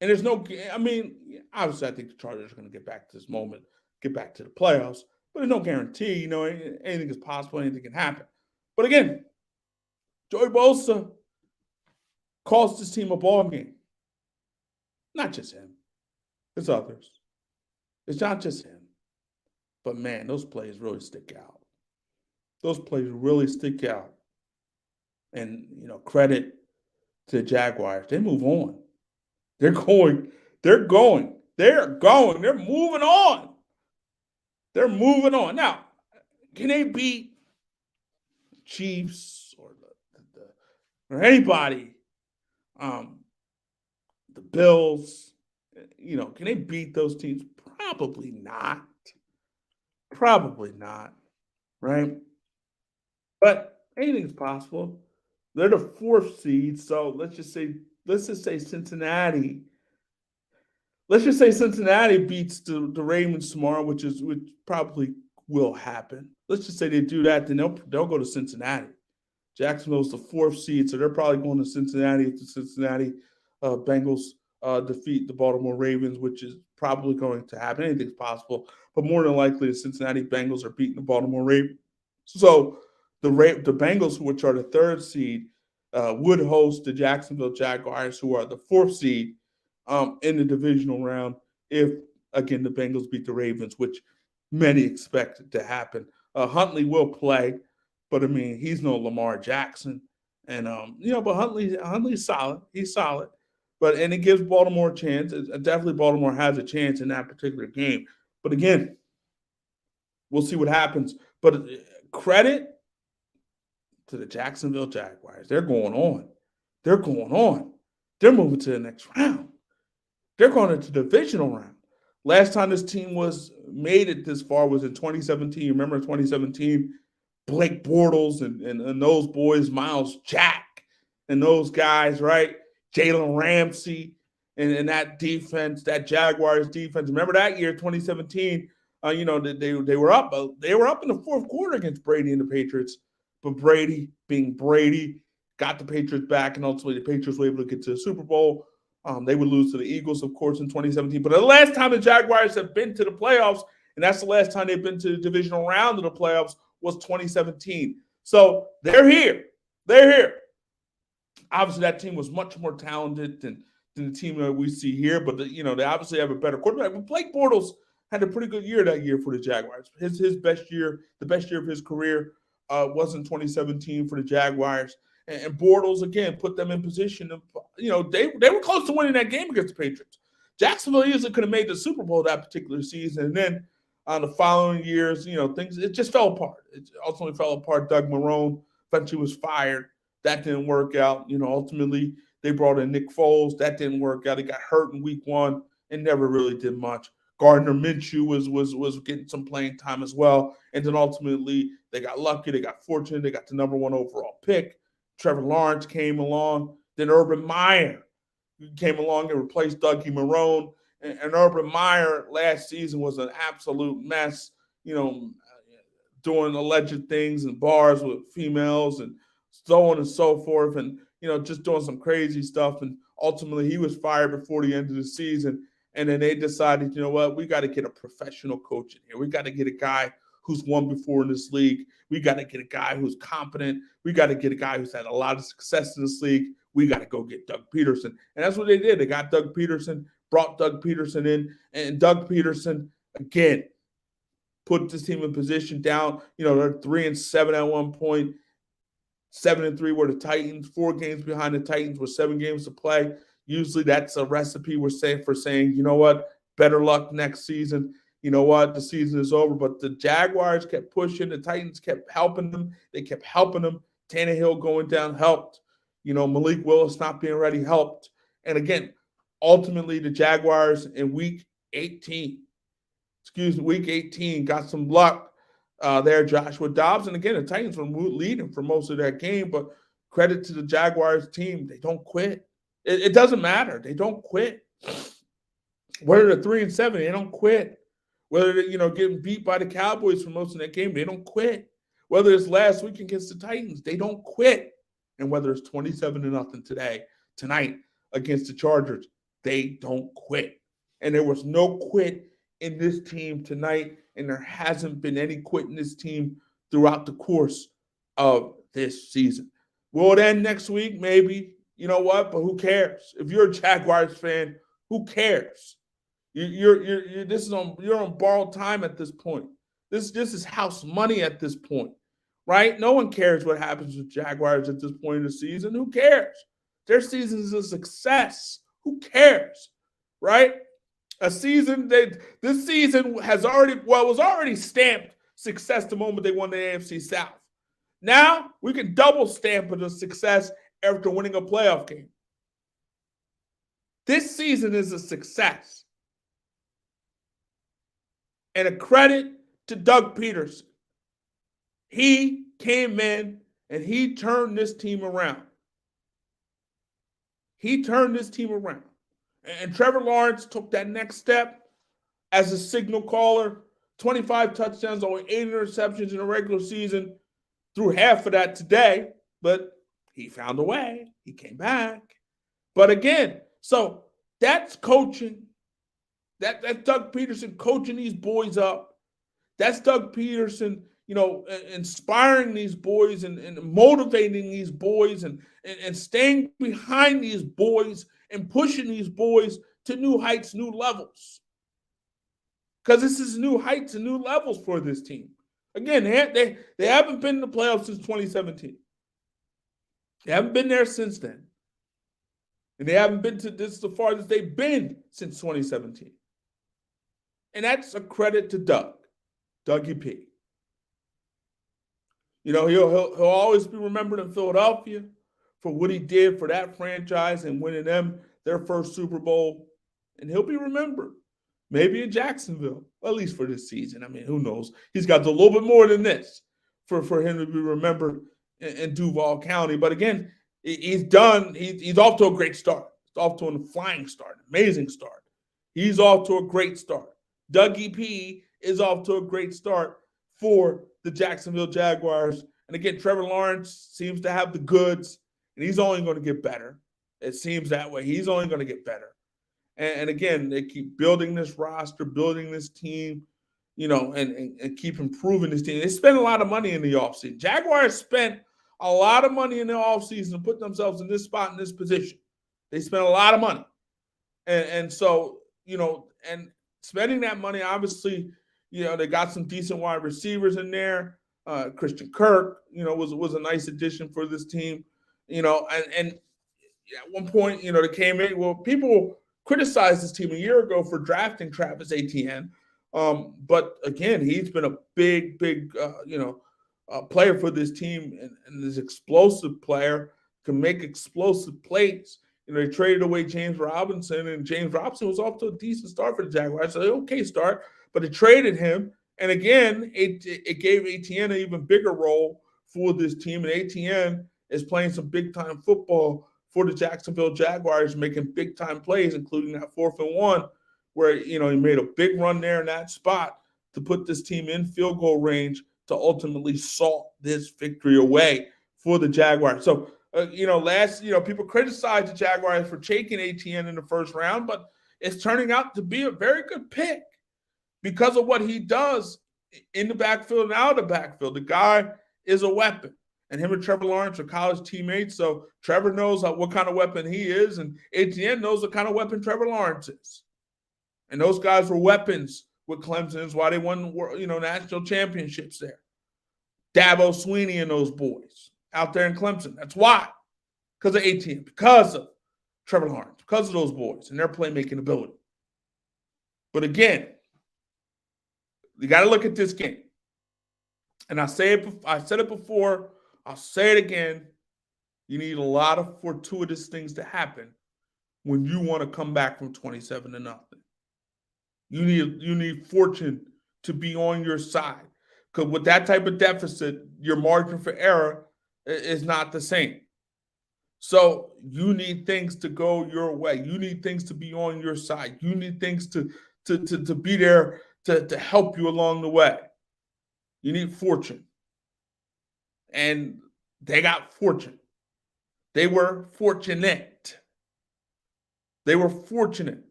And there's no, I mean, obviously I think the Chargers are going to get back to this moment, get back to the playoffs, but there's no guarantee. You know, anything is possible, anything can happen. But again, Joey Bosa cost this team a ball game. Not just him. It's others. It's not just him. But man, those plays really stick out. Those plays really stick out. And, you know, credit to the Jaguars. They move on. They're moving on. They're moving on. Now, can they beat Chiefs or anybody? The Bills, you know, can they beat those teams? Probably not. Probably not, right? But anything's possible. They're the 4th seed, so let's just say Cincinnati. Let's just say Cincinnati beats the Ravens tomorrow, which probably will happen. Let's just say they do that, then they'll go to Cincinnati. Jacksonville's the 4th seed, so they're probably going to Cincinnati if the Cincinnati Bengals defeat the Baltimore Ravens, which is probably going to happen. Anything's possible, but more than likely the Cincinnati Bengals are beating the Baltimore Ravens. So the Bengals, which are the 3rd seed, would host the Jacksonville Jaguars, who are the 4th seed in the divisional round, if, again, the Bengals beat the Ravens, which many expect to happen. Huntley will play, but, I mean, he's no Lamar Jackson. And, but Huntley's solid. He's solid. And it gives Baltimore a chance. Definitely Baltimore has a chance in that particular game. But, again, we'll see what happens. But credit to the Jacksonville Jaguars. They're going on. They're They're moving to the next round. They're going into the divisional round. Last time this team made it this far was in 2017. Remember in 2017? Blake Bortles and those boys, Miles Jack and those guys, right? Jalen Ramsey and that defense, that Jaguars defense. Remember that year, 2017? They were up. They were up in the 4th quarter against Brady and the Patriots. But Brady, being Brady, got the Patriots back, and ultimately the Patriots were able to get to the Super Bowl. They would lose to the Eagles, of course, in 2017. But the last time the Jaguars have been to the playoffs, and that's the last time they've been to the divisional round of the playoffs, was 2017. So they're here. They're here. Obviously, that team was much more talented than the team that we see here. But, they obviously have a better quarterback. But Blake Bortles had a pretty good year that year for the Jaguars. His best year, the best year of his career, was in 2017 for the Jaguars. And Bortles, again, put them in position. They were close to winning that game against the Patriots. Jacksonville easily could have made the Super Bowl that particular season. And then the following years, it just fell apart. It ultimately fell apart. Doug Marrone eventually was fired. That didn't work out. Ultimately, they brought in Nick Foles. That didn't work out. He got hurt in week 1 and never really did much. Gardner Minshew was getting some playing time as well. And then ultimately, they got lucky. They got fortunate. They got the number 1 overall pick. Trevor Lawrence came along. Then Urban Meyer came along and replaced Dougie Marrone. And Urban Meyer last season was an absolute mess, doing alleged things in bars with females and so on and so forth, and just doing some crazy stuff. And ultimately, he was fired before the end of the season. And then they decided, you know what, we got to get a professional coach in here. We got to get a guy who's won before in this league. We got to get a guy who's competent. We got to get a guy who's had a lot of success in this league. We got to go get Doug Pederson. And that's what they did. They got Doug Pederson, brought Doug Pederson in, and Doug Pederson, again, put this team in position down. They're 3-7 at one point. 7-3 were the Titans. 4 games behind the Titans with 7 games to play. Usually that's a recipe we're saying for saying, you know what, better luck next season. You know what, the season is over. But the Jaguars kept pushing. The Titans kept helping them. They kept helping them. Tannehill going down helped. Malik Willis not being ready helped. And again, ultimately the Jaguars in week 18 got some luck there, Joshua Dobbs. And again, the Titans were leading for most of that game. But credit to the Jaguars team. They don't quit. It doesn't matter. They don't quit. Whether they're 3-7, they don't quit. Whether they're, getting beat by the Cowboys for most of that game, they don't quit. Whether it's last week against the Titans, they don't quit. And whether it's 27-0 tonight against the Chargers, they don't quit. And there was no quit in this team tonight, and there hasn't been any quit in this team throughout the course of this season. Will it end next week? Maybe. You know what? But who cares? If you're a Jaguars fan, who cares? You're on borrowed time at this point. This is house money at this point, right? No one cares what happens with Jaguars at this point in the season. Who cares? Their season is a success. Who cares, right? This season was already stamped success the moment they won the AFC South. Now we can double stamp it as success after winning a playoff game. This season is a success. And a credit to Doug Pederson. He came in and he turned this team around. And Trevor Lawrence took that next step as a signal caller. 25 touchdowns, only 8 interceptions in the regular season. Threw half of that today, but he found a way. He came back. But again, so that's coaching. That's Doug Pederson coaching these boys up. That's Doug Pederson, inspiring these boys and motivating these boys and staying behind these boys and pushing these boys to new heights, new levels. Because this is new heights and new levels for this team. Again, they haven't been in the playoffs since 2017. They haven't been there since then. And they haven't been to this the farthest they've been since 2017. And that's a credit to Dougie P. He'll always be remembered in Philadelphia for what he did for that franchise and winning them their first Super Bowl. And he'll be remembered maybe in Jacksonville, at least for this season. I mean, who knows? He's got a little bit more than this for him to be remembered in Duval County. But again, he's off to a great start. He's off to a flying start, amazing start. He's off to a great start. Dougie P is off to a great start for the Jacksonville Jaguars. And again, Trevor Lawrence seems to have the goods, and he's only going to get better. It seems that way. He's only going to get better. And again, they keep building this roster, building this team, and keep improving this team. They spent a lot of money in the offseason. Jaguars spent a lot of money in the offseason to put themselves in this spot, in this position. They spent a lot of money. And so, and spending that money, obviously, they got some decent wide receivers in there. Christian Kirk, was a nice addition for this team. And at one point, they came in. Well, people criticized this team a year ago for drafting Travis Etienne. But again, he's been a big, player for this team and this explosive player, can make explosive plays. They traded away James Robinson, and James Robinson was off to a decent start for the Jaguars. So okay start, but they traded him. And again, it gave Etienne an even bigger role for this team. And Etienne is playing some big-time football for the Jacksonville Jaguars, making big-time plays, including that 4th and 1, where, he made a big run there in that spot to put this team in field goal range to ultimately salt this victory away for the Jaguars. So, people criticize the Jaguars for taking ATN in the first round, but it's turning out to be a very good pick because of what he does in the backfield and out of the backfield. The guy is a weapon. And him and Trevor Lawrence are college teammates, so Trevor knows what kind of weapon he is, and ATN knows what kind of weapon Trevor Lawrence is. And those guys were weapons with Clemson. Is why they won, national championships there. Dabo Swinney and those boys out there in Clemson. That's why. Because of ATN, because of Trevor Lawrence, because of those boys and their playmaking ability. But again, you got to look at this game. And I said it before, I'll say it again. You need a lot of fortuitous things to happen when you want to come back from 27-0. You need fortune to be on your side. Because with that type of deficit, your margin for error is not the same. So you need things to go your way. You need things to be on your side. You need things to be there to help you along the way. You need fortune. And they got fortune. They were fortunate. They were fortunate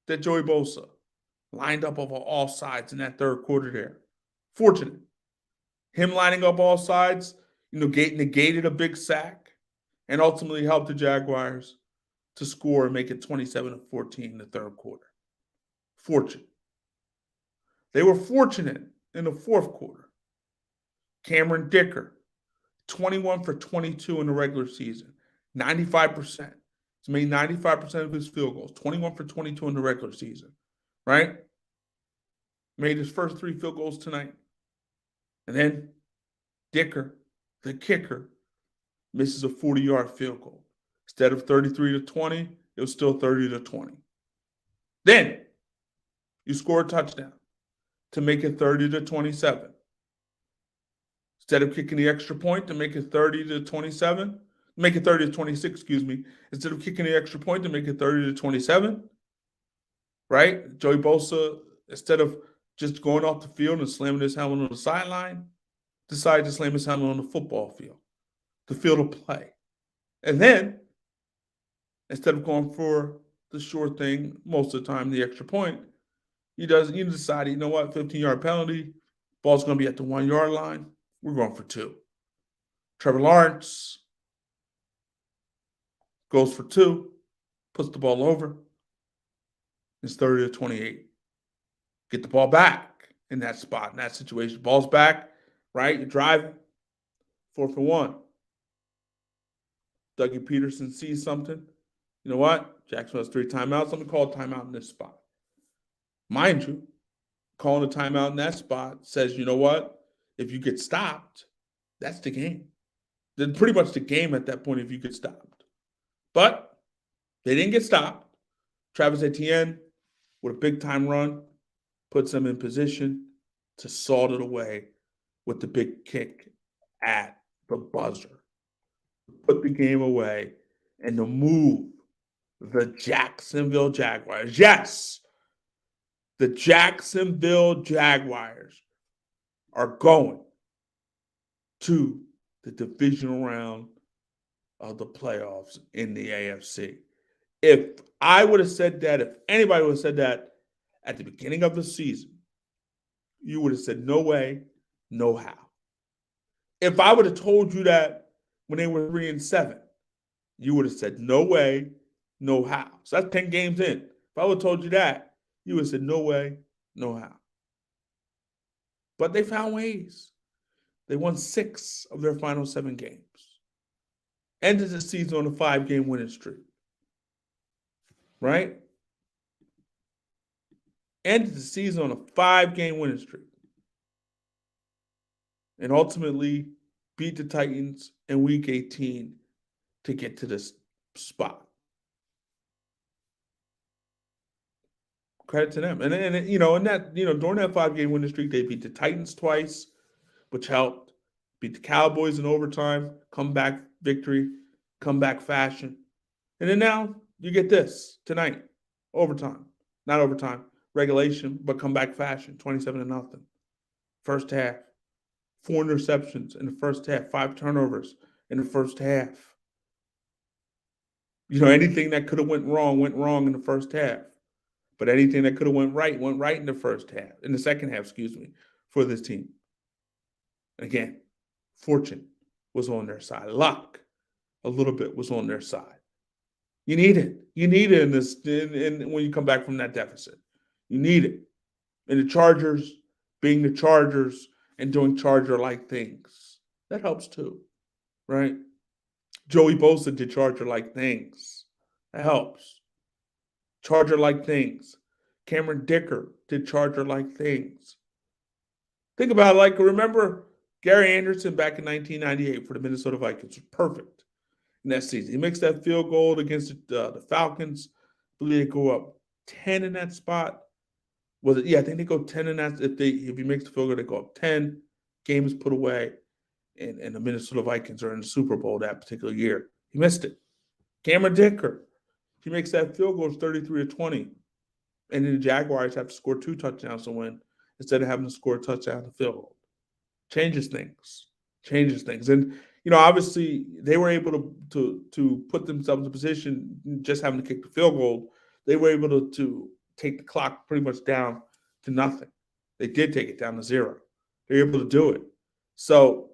that Joey Bosa lined up over all sides in that third quarter there. Fortunate. Him lining up all sides, negated a big sack and ultimately helped the Jaguars to score and make it 27-14 in the third quarter. Fortunate. They were fortunate in the fourth quarter. Cameron Dicker, 21 for 22 in the regular season, 95%. He's made 95% of his field goals, 21 for 22 in the regular season, right? Made his first 3 field goals tonight. And then Dicker, the kicker, misses a 40-yard field goal. Instead of 33-20, it was still 30-20. Then you score a touchdown to make it 30-27. Instead of kicking the extra point to make it 30-27, make it 30-26, Instead of kicking the extra point to make it 30-27, right? Joey Bosa, instead of just going off the field and slamming his helmet on the sideline, decided to slam his helmet on the football field, the field of play. And then, instead of going for the sure thing, most of the time, the extra point, he decided, 15-yard penalty, ball's going to be at the 1-yard line. We're going for 2. Trevor Lawrence goes for 2, puts the ball over. It's 30-28. Get the ball back in that spot, in that situation. Ball's back, right? You're driving. 4 for 1. Dougie Pederson sees something. You know what? Jackson has 3 timeouts. Let me call a timeout in this spot. Mind you, calling a timeout in that spot says, you know what? If you get stopped, that's the game. Then pretty much the game at that point if you get stopped. But they didn't get stopped. Travis Etienne, with a big-time run, puts them in position to salt it away with the big kick at the buzzer. Put the game away and to move the Jacksonville Jaguars. Yes, the Jacksonville Jaguars are going to the divisional round of the playoffs in the AFC. If I would have said that, if anybody would have said that at the beginning of the season, you would have said, no way, no how. If I would have told you that when they were 3-7, you would have said, no way, no how. So that's 10 games in. If I would have told you that, you would have said, no way, no how. But they found ways. They won 6 of their final 7 games. Ended the season on a 5-game winning streak. Right? Ended the season on a 5-game winning streak. And ultimately beat the Titans in Week 18 to get to this spot. Credit to them. And during that 5-game winning streak, they beat the Titans twice, which helped. Beat the Cowboys in overtime, comeback victory, comeback fashion. And then now you get this tonight, overtime. not overtime, regulation, but comeback fashion, 27-0. First half, 4 interceptions in the first half, 5 turnovers in the first half. Anything that could have went wrong in the first half. But anything that could have went right in the second half, for this team. Again, fortune was on their side. Luck, a little bit, was on their side. You need it. You need it when you come back from that deficit. You need it. And the Chargers, being the Chargers and doing Charger-like things, that helps too, right? Joey Bosa did Charger-like things. That helps. Charger-like things. Cameron Dicker did Charger-like things. Think about it, remember Gary Anderson back in 1998 for the Minnesota Vikings was perfect in that season. He makes that field goal against the Falcons. I believe they go up 10 in that spot. Was it? Yeah, I think they go 10 in that. If he makes the field goal, they go up 10. Game is put away, and the Minnesota Vikings are in the Super Bowl that particular year. He missed it. Cameron Dicker, he makes that field goal, it's 33-20. And then the Jaguars have to score 2 touchdowns to win instead of having to score a touchdown to field goal. Changes things. And, obviously they were able to put themselves in a position just having to kick the field goal. They were able to take the clock pretty much down to nothing. They did take it down to 0. They were able to do it. So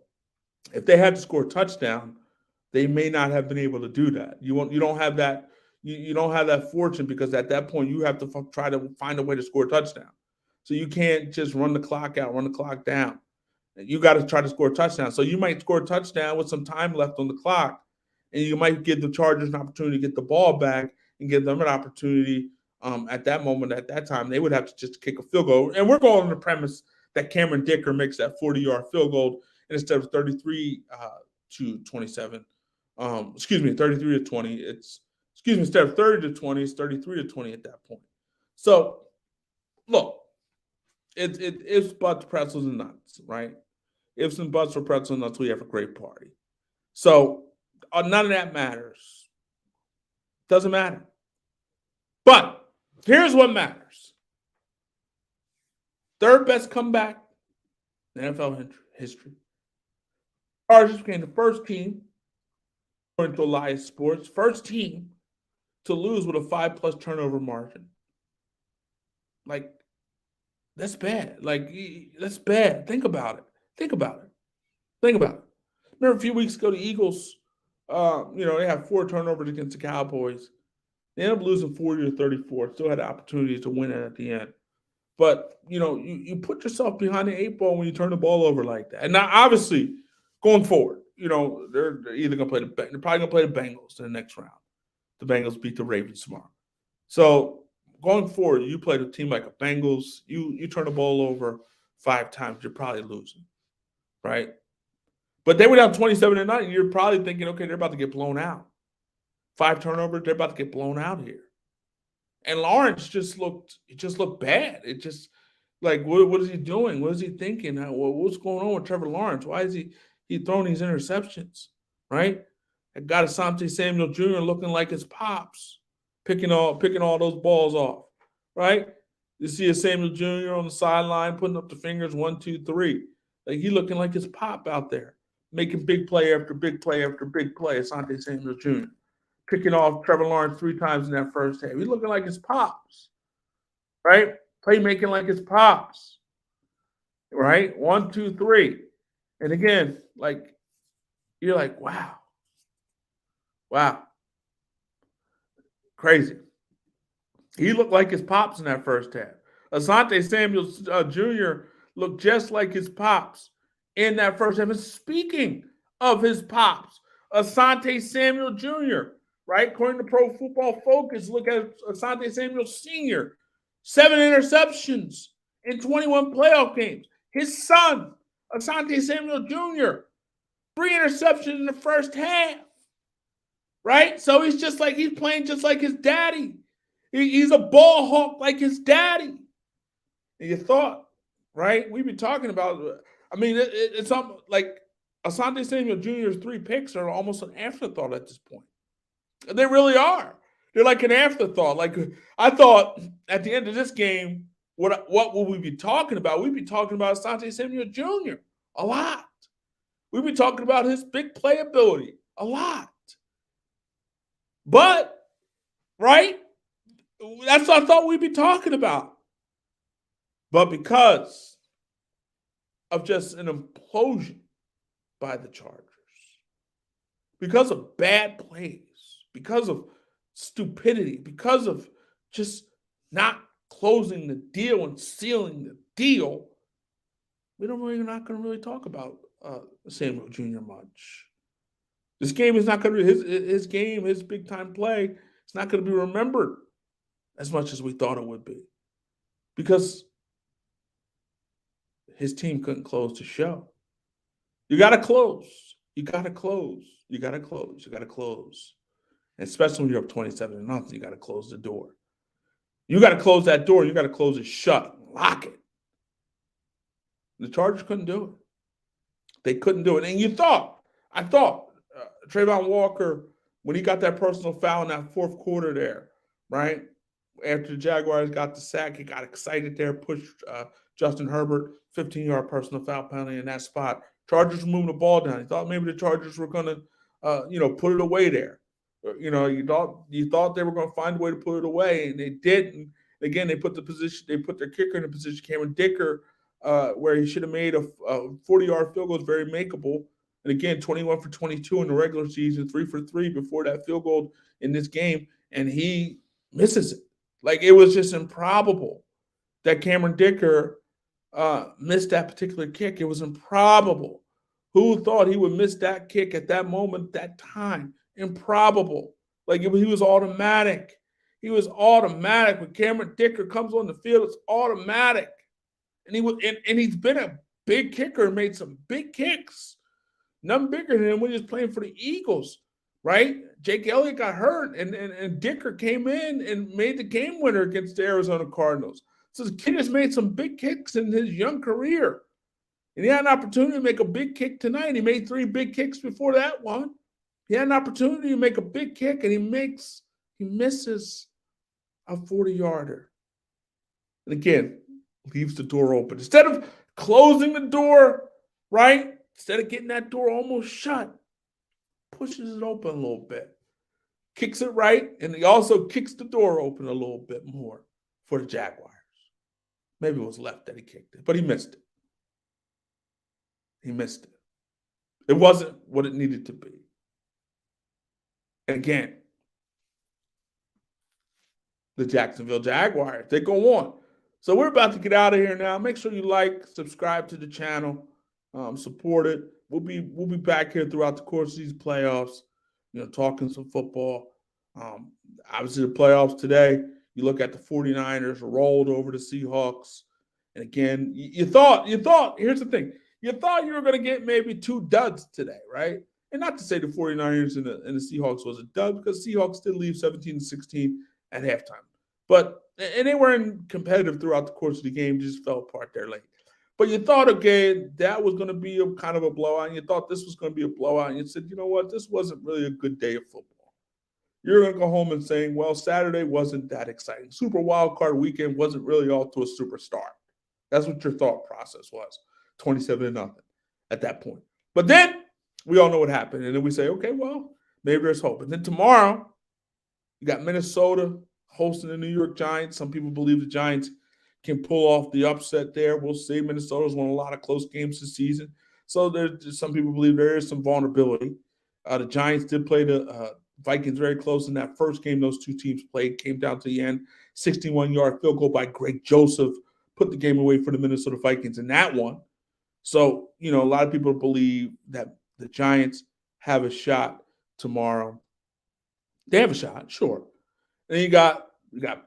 if they had to score a touchdown, they may not have been able to do that. You don't have that. You don't have that fortune because at that point you have to try to find a way to score a touchdown. So you can't just run the clock out, run the clock down. You got to try to score a touchdown. So you might score a touchdown with some time left on the clock, and you might give the Chargers an opportunity to get the ball back and give them an opportunity at that moment, at that time. They would have to just kick a field goal. And we're going on the premise that Cameron Dicker makes that 40-yard field goal instead of 33-27. 33-20. Instead of 30-20, it's 33-20 at that point. So, look, it's butts, pretzels, and nuts, right? Ifs and buts for pretzels and nuts, we have a great party. So, none of that matters. Doesn't matter. But here's what matters. Third best comeback in NFL history. Chargers became the first team, according to Elias Sports, first team to lose with a 5+ turnover margin. That's bad. That's bad. Think about it. Remember a few weeks ago, the Eagles, they had 4 turnovers against the Cowboys. They ended up losing 40-34. Still had the opportunity to win it at the end. But, you put yourself behind the 8 ball when you turn the ball over like that. And now, obviously, going forward, they're either going to they're probably going to play the Bengals in the next round. The Bengals beat the Ravens tomorrow. So, going forward, you play a team like a Bengals, you turn the ball over 5 times, you're probably losing, right? But they were down 27-9, you're probably thinking, okay, they're about to get blown out. 5 turnovers, they're about to get blown out here. And Lawrence just looked bad. It just what is he doing? What is he thinking? What's going on with Trevor Lawrence? Why is he throwing these interceptions, right? I got Asante Samuel Jr. looking like his pops, picking all those balls off, right? You see a Samuel Jr. on the sideline putting up the fingers 1, 2, 3. He looking like his pop out there, making big play after big play after big play. Asante Samuel Jr. picking off Trevor Lawrence 3 times in that first half. He's looking like his pops, right? Playmaking like his pops, right? 1, 2, 3. And again, you're like, wow. Crazy. He looked like his pops in that first half. Asante Samuel Jr. looked just like his pops in that first half. And speaking of his pops, Asante Samuel Jr., right? According to Pro Football Focus, look at Asante Samuel Sr., 7 interceptions in 21 playoff games. His son, Asante Samuel Jr., 3 interceptions in the first half. Right? So he's playing just like his daddy. He's a ball hawk like his daddy. And you thought, right? We've been talking about, it's like Asante Samuel Jr.'s 3 picks are almost an afterthought at this point. They really are. They're like an afterthought. Like I thought at the end of this game, what would we be talking about? We'd be talking about Asante Samuel Jr. a lot. We'd be talking about his big playability a lot. But, right? That's what I thought we'd be talking about. But because of just an implosion by the Chargers, because of bad plays, because of stupidity, because of just not closing the deal and sealing the deal, we're not going to really talk about Samuel Jr. much. This game is not going to be his game, his big time play. It's not going to be remembered as much as we thought it would be, because his team couldn't close the show. You got to close. You got to close. You got to close. You got to close. And especially when you're up 27-0, you got to close the door. You got to close that door. You got to close it shut. Lock it. The Chargers couldn't do it. They couldn't do it. And I thought Trayvon Walker, when he got that personal foul in that fourth quarter there, right? After the Jaguars got the sack, he got excited there, pushed Justin Herbert, 15-yard personal foul penalty in that spot. Chargers were moving the ball down. He thought maybe the Chargers were going to, put it away there. You thought they were going to find a way to put it away, and they didn't. Again, they put their kicker in a position, Cameron Dicker, where he should have made a 40-yard field goal. Is very makeable. And again, 21 for 22 in the regular season, 3 for 3 before that field goal in this game, and he misses it. Like, it was just improbable that Cameron Dicker missed that particular kick. It was improbable. Who thought he would miss that kick at that moment, that time? Improbable. Like, he was automatic. He was automatic. When Cameron Dicker comes on the field, it's automatic. And he's been a big kicker and made some big kicks. None bigger than him when he was playing for the Eagles, right? Jake Elliott got hurt, and Dicker came in and made the game winner against the Arizona Cardinals. So the kid has made some big kicks in his young career. And he had an opportunity to make a big kick tonight. He made 3 big kicks before that one. He had an opportunity to make a big kick, and he misses a 40-yarder. And again, leaves the door open. Instead of closing the door, right? Instead of getting that door almost shut, pushes it open a little bit. Kicks it right, and he also kicks the door open a little bit more for the Jaguars. Maybe it was left that he kicked it, but he missed it. He missed it. It wasn't what it needed to be. And again, the Jacksonville Jaguars, they go on. So we're about to get out of here now. Make sure you like, subscribe to the channel, support it. We'll be back here throughout the course of these playoffs, talking some football. Obviously, the playoffs today, you look at the 49ers rolled over the Seahawks. And again, you thought, here's the thing. You thought you were going to get maybe 2 duds today, right? And not to say the 49ers and the Seahawks was a dud, because Seahawks did leave 17-16 at halftime. And they weren't competitive throughout the course of the game, just fell apart there late. But you thought, okay, that was going to be a kind of a blowout, and you thought this was going to be a blowout, and you said, you know what, this wasn't really a good day of football. You're going to go home and saying, well, Saturday wasn't that exciting. Super Wild Card Weekend wasn't really off to a super start. That's what your thought process was, 27-0 at that point. But then we all know what happened, and then we say, okay, well, maybe there's hope. And then tomorrow, you got Minnesota hosting the New York Giants. Some people believe the Giants can pull off the upset there. We'll see. Minnesota's won a lot of close games this season. So there's some people believe there is some vulnerability. The Giants did play the Vikings very close in that first game those two teams played. Came down to the end. 61-yard field goal by Greg Joseph put the game away for the Minnesota Vikings in that one. So, a lot of people believe that the Giants have a shot tomorrow. They have a shot, sure. And you got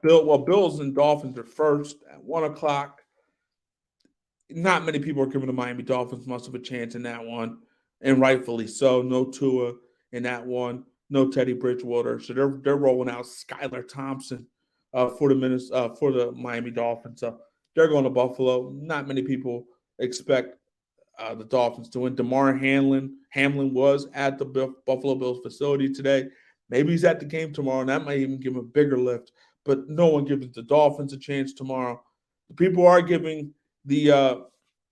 Bills and Dolphins are first at 1:00. Not many people are giving the Miami Dolphins much of a chance in that one, and rightfully so. No Tua in that one, no Teddy Bridgewater. So they're rolling out Skylar Thompson for the Miami Dolphins. So they're going to Buffalo. Not many people expect the Dolphins to win. Hamlin was at the Buffalo Bills facility today. Maybe he's at the game tomorrow, and that might even give him a bigger lift. But no one gives the Dolphins a chance tomorrow. The people are giving the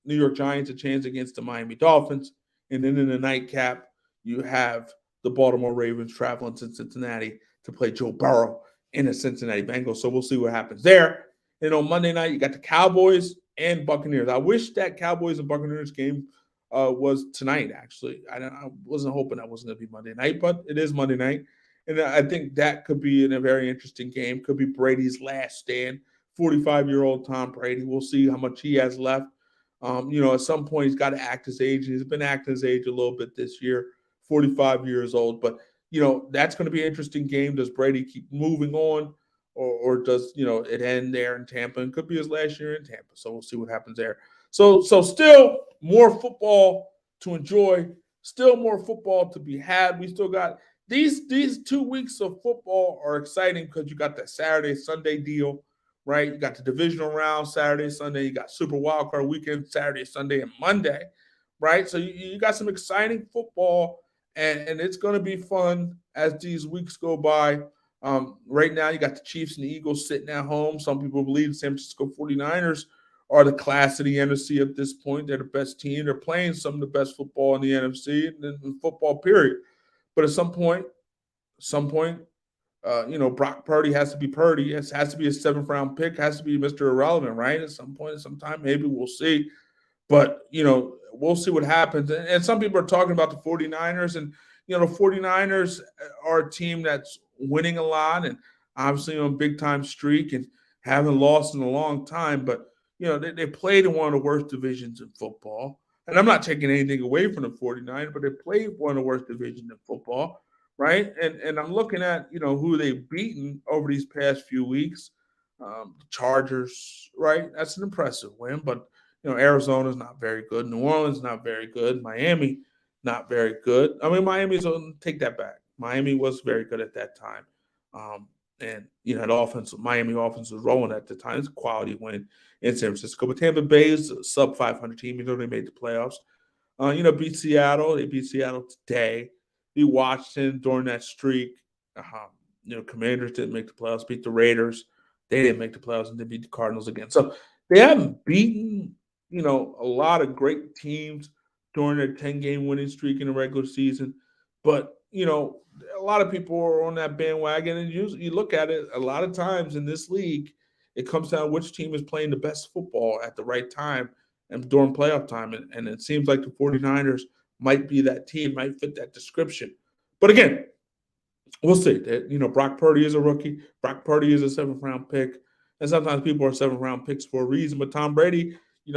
New York Giants a chance against the Miami Dolphins. And then in the nightcap, you have the Baltimore Ravens traveling to Cincinnati to play Joe Burrow in the Cincinnati Bengals. So we'll see what happens there. And on Monday night, you got the Cowboys and Buccaneers. I wish that Cowboys and Buccaneers game was tonight, actually. I wasn't hoping that wasn't going to be Monday night, but it is Monday night. And I think that could be a very interesting game. Could be Brady's last stand. 45-year-old Tom Brady. We'll see how much he has left. At some point, he's got to act his age. He's been acting his age a little bit this year, 45 years old. But, that's going to be an interesting game. Does Brady keep moving on? Or does, it end there in Tampa? And could be his last year in Tampa. So we'll see what happens there. So still more football to enjoy. Still more football to be had. We still got these 2 weeks of football are exciting because you got that Saturday, Sunday deal, right? You got the divisional round Saturday, Sunday. You got Super Wildcard weekend Saturday, Sunday, and Monday, right? So you got some exciting football, and it's going to be fun as these weeks go by. Right now, you got the Chiefs and the Eagles sitting at home. Some people believe the San Francisco 49ers are the class of the NFC at this point. They're the best team. They're playing some of the best football in the NFC and football, period. But at some point, Brock Purdy has to be Purdy. It has to be a 7th-round pick. Has to be Mr. Irrelevant, right? At some point, sometime, maybe we'll see. But, we'll see what happens. And some people are talking about the 49ers. And, the 49ers are a team that's winning a lot and obviously on a big-time streak and haven't lost in a long time. But, they played in one of the worst divisions in football. And I'm not taking anything away from the 49ers, but they played one of the worst divisions in football, right? And I'm looking at, who they've beaten over these past few weeks. The Chargers, right? That's an impressive win. But, Arizona's not very good. New Orleans not very good. Miami not very good. I mean, take that back. Miami was very good at that time. And the Miami offense was rolling at the time. It's a quality win in San Francisco. But Tampa Bay is a sub 500 team. They made the playoffs. Beat Seattle. They beat Seattle today. Beat Washington during that streak. Commanders didn't make the playoffs. Beat the Raiders. They didn't make the playoffs, and they beat the Cardinals again. So they haven't beaten, a lot of great teams during their 10-game winning streak in the regular season. But, a lot of people are on that bandwagon. And you look at it, a lot of times in this league, it comes down to which team is playing the best football at the right time and during playoff time. And it seems like the 49ers might be that team, might fit that description. But again, we'll see. Brock Purdy is a rookie. Brock Purdy is a 7th-round pick. And sometimes people are 7th-round picks for a reason. But Tom Brady, we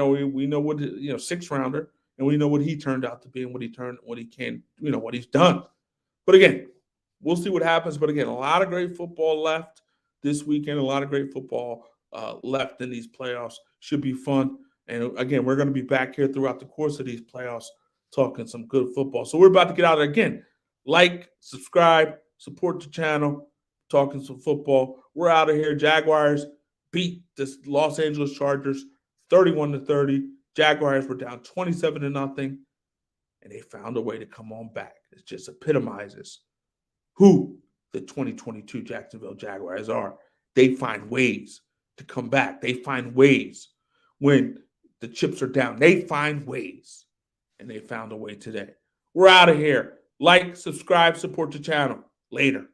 know what, 6th-rounder, and we know what he turned out to be and what he's done. But again, we'll see what happens. But again, a lot of great football left this weekend. A lot of great football left in these playoffs. Should be fun. And again, we're going to be back here throughout the course of these playoffs talking some good football. So we're about to get out there again. Like, subscribe, support the channel, talking some football. We're out of here. Jaguars beat the Los Angeles Chargers 31-30. Jaguars were down 27-0. And they found a way to come on back. It just epitomizes who the 2022 Jacksonville Jaguars are. They find ways to come back. They find ways when the chips are down. They find ways. And they found a way today. We're out of here. Like, subscribe, support the channel. Later.